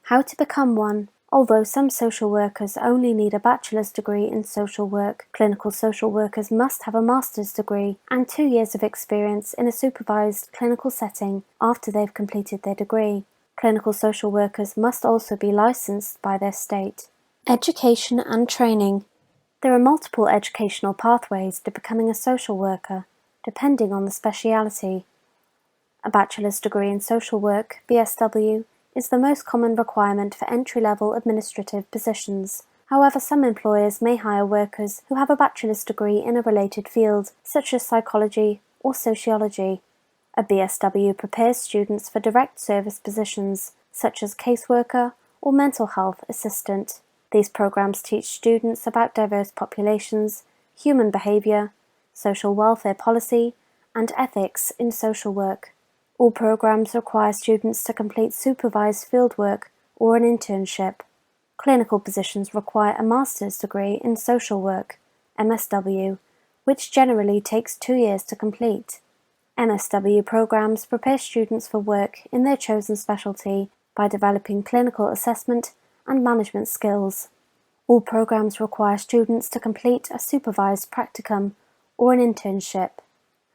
How to become one. Although some social workers only need a bachelor's degree in social work, clinical social workers must have a master's degree and 2 years of experience in a supervised clinical setting after they've completed their degree. Clinical social workers must also be licensed by their state. Education and training. There are multiple educational pathways to becoming a social worker, depending on the speciality. A bachelor's degree in social work, BSW, is the most common requirement for entry-level administrative positions. However, some employers may hire workers who have a bachelor's degree in a related field, such as psychology or sociology. A BSW prepares students for direct service positions, such as caseworker or mental health assistant. These programs teach students about diverse populations, human behavior, social welfare policy, and ethics in social work. All programs require students to complete supervised fieldwork or an internship. Clinical positions require a master's degree in social work, MSW, which generally takes 2 years to complete. MSW programs prepare students for work in their chosen specialty by developing clinical assessment and management skills. All programs require students to complete a supervised practicum or an internship.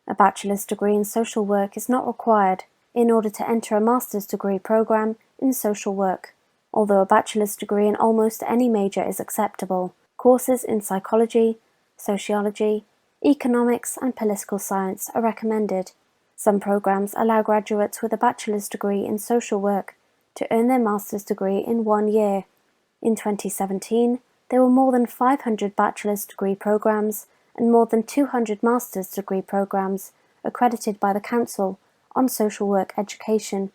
A bachelor's degree in social work is not required in order to enter a master's degree program in social work, although a bachelor's degree in almost any major is acceptable. Courses in psychology, sociology, economics, and political science are recommended. Some programs allow graduates with a bachelor's degree in social work to earn their master's degree in 1 year. In 2017, there were more than 500 bachelor's degree programs and more than 200 master's degree programs accredited by the Council on Social Work Education.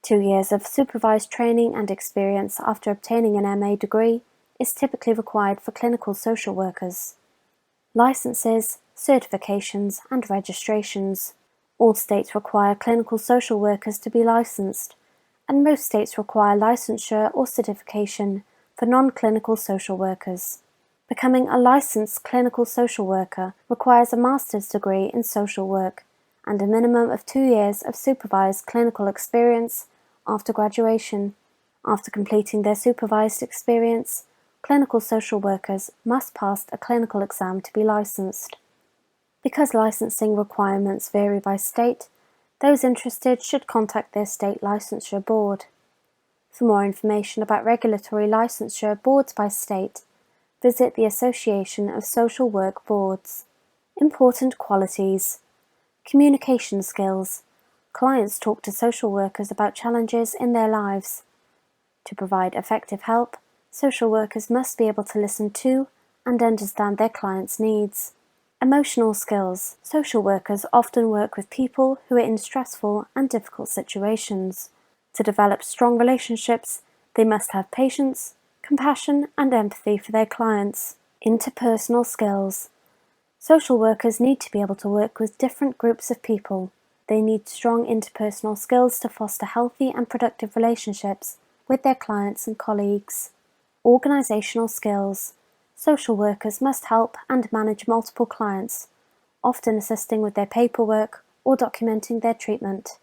2 years of supervised training and experience after obtaining an MA degree is typically required for clinical social workers. Licenses, certifications, and registrations. All states require clinical social workers to be licensed, and most states require licensure or certification for non-clinical social workers. Becoming a licensed clinical social worker requires a master's degree in social work and a minimum of 2 years of supervised clinical experience after graduation. After completing their supervised experience, clinical social workers must pass a clinical exam to be licensed. Because licensing requirements vary by state, those interested should contact their state licensure board. For more information about regulatory licensure boards by state, visit the Association of Social Work Boards. Important qualities. Communication skills. Clients talk to social workers about challenges in their lives. To provide effective help, social workers must be able to listen to and understand their clients' needs. Emotional skills. Social workers often work with people who are in stressful and difficult situations. To develop strong relationships, they must have patience, compassion, and empathy for their clients. Interpersonal skills. Social workers need to be able to work with different groups of people. They need strong interpersonal skills to foster healthy and productive relationships with their clients and colleagues. Organizational skills. Social workers must help and manage multiple clients, often assisting with their paperwork or documenting their treatment.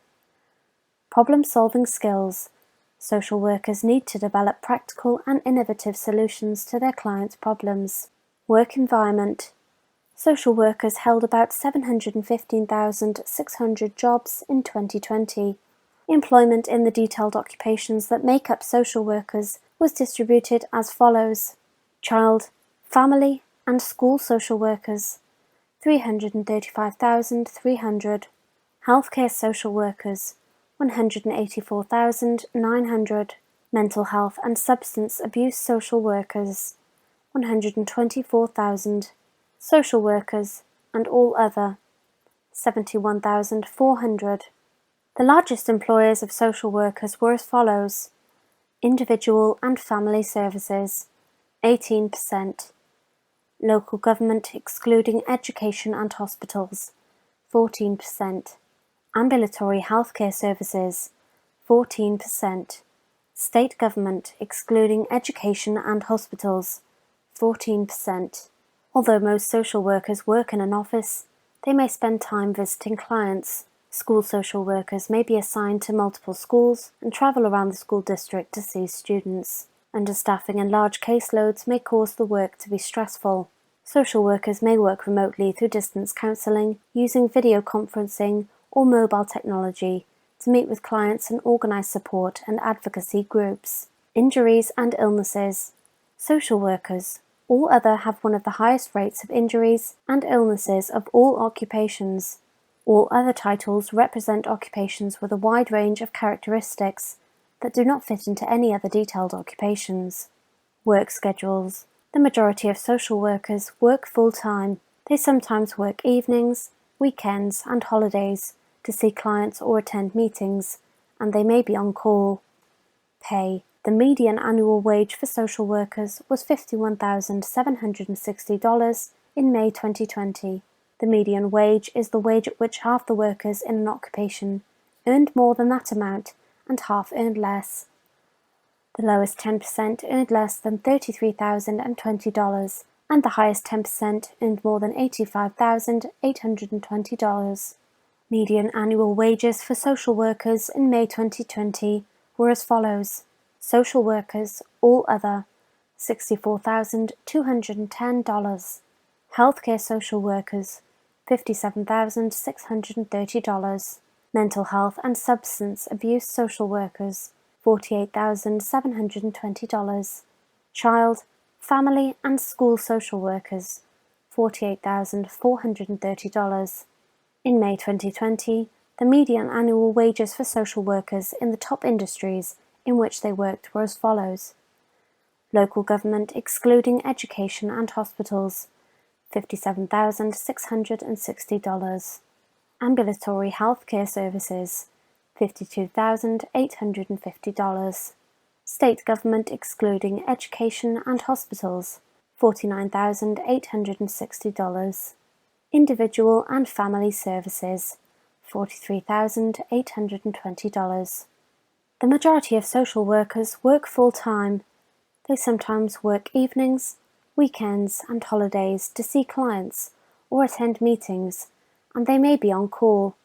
Problem-solving skills. Social workers need to develop practical and innovative solutions to their clients' problems. Work environment. Social workers held about 715,600 jobs in 2020. Employment in the detailed occupations that make up social workers was distributed as follows: child, family, and school social workers, 335,300. Healthcare social workers, 184,900. Mental health and substance abuse social workers, 124,000. Social workers and all other, 71,400. The largest employers of social workers were as follows: individual and family services, 18%. Local government excluding education and hospitals, 14%. Ambulatory healthcare services, 14%. State government excluding education and hospitals, 14%. Although most social workers work in an office, they may spend time visiting clients. School social workers may be assigned to multiple schools and travel around the school district to see students. Understaffing and large caseloads may cause the work to be stressful. Social workers may work remotely through distance counselling, using video conferencing or mobile technology to meet with clients and organise support and advocacy groups. Injuries and illnesses. Social workers. All other have one of the highest rates of injuries and illnesses of all occupations. All other titles represent occupations with a wide range of characteristics that do not fit into any other detailed occupations. Work schedules. The majority of social workers work full-time. They sometimes work evenings, weekends, and holidays to see clients or attend meetings, and they may be on call. Pay. The median annual wage for social workers was $51,760 in May 2020. The median wage is the wage at which half the workers in an occupation earned more than that amount and half earned less. The lowest 10% earned less than $33,020, and the highest 10% earned more than $85,820. Median annual wages for social workers in May 2020 were as follows. Social workers, all other, $64,210. Healthcare social workers, $57,630. Mental health and substance abuse social workers, $48,720. Child, family and school social workers, $48,430. In May 2020, the median annual wages for social workers in the top industries in which they worked were as follows. Local government excluding education and hospitals, $57,660. Ambulatory healthcare services, $52,850. State government excluding education and hospitals, $49,860. Individual and family services, $43,820. The majority of social workers work full-time. They sometimes work evenings, weekends, and holidays to see clients or attend meetings, and they may be on call.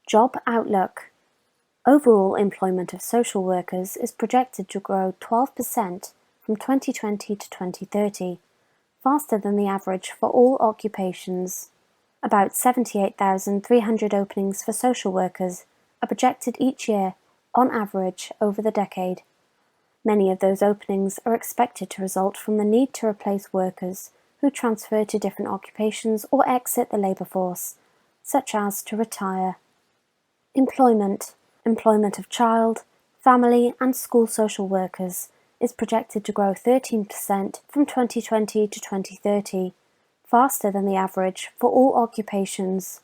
Job outlook. Overall employment of social workers is projected to grow 12% from 2020 to 2030, faster than the average for all occupations. About 78,300 openings for social workers are projected each year, on average, over the decade. Many of those openings are expected to result from the need to replace workers who transfer to different occupations or exit the labour force, such as to retire. Employment. Employment of child, family and school social workers is projected to grow 13% from 2020 to 2030, faster than the average for all occupations.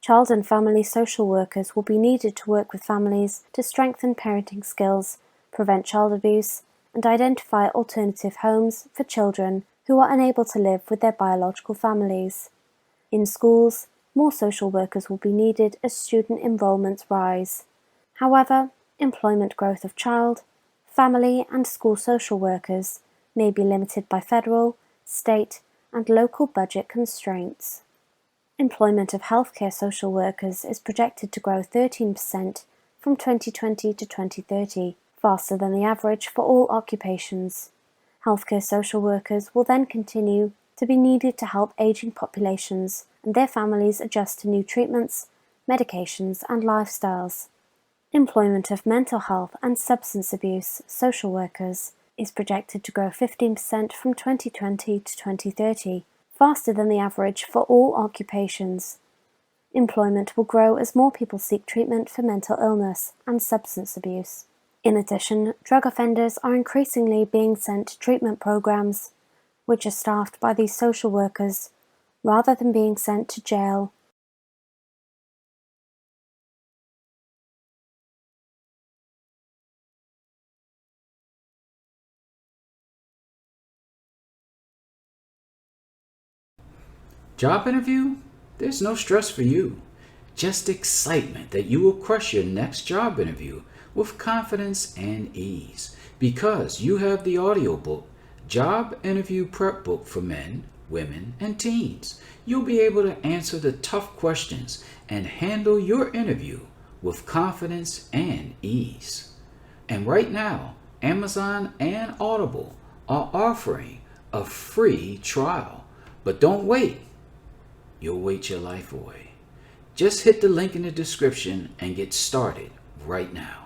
Child and family social workers will be needed to work with families to strengthen parenting skills, prevent child abuse, and identify alternative homes for children who are unable to live with their biological families. In schools, more social workers will be needed as student enrollments rise. However, employment growth of child, family, and school social workers may be limited by federal, state, and local budget constraints. Employment of healthcare social workers is projected to grow 13% from 2020 to 2030, faster than the average for all occupations. Healthcare social workers will then continue to be needed to help aging populations and their families adjust to new treatments, medications, and lifestyles. Employment of mental health and substance abuse social workers is projected to grow 15% from 2020 to 2030, faster than the average for all occupations. Employment will grow as more people seek treatment for mental illness and substance abuse. In addition, drug offenders are increasingly being sent to treatment programs, which are staffed by these social workers, rather than being sent to jail. Job interview? There's no stress for you. Just excitement that you will crush your next job interview with confidence and ease because you have the audiobook Job Interview Prep Book for Men women, and teens. You'll be able to answer the tough questions and handle your interview with confidence and ease. And right now, Amazon and Audible are offering a free trial. But don't wait. You'll wait your life away. Just hit the link in the description and get started right now.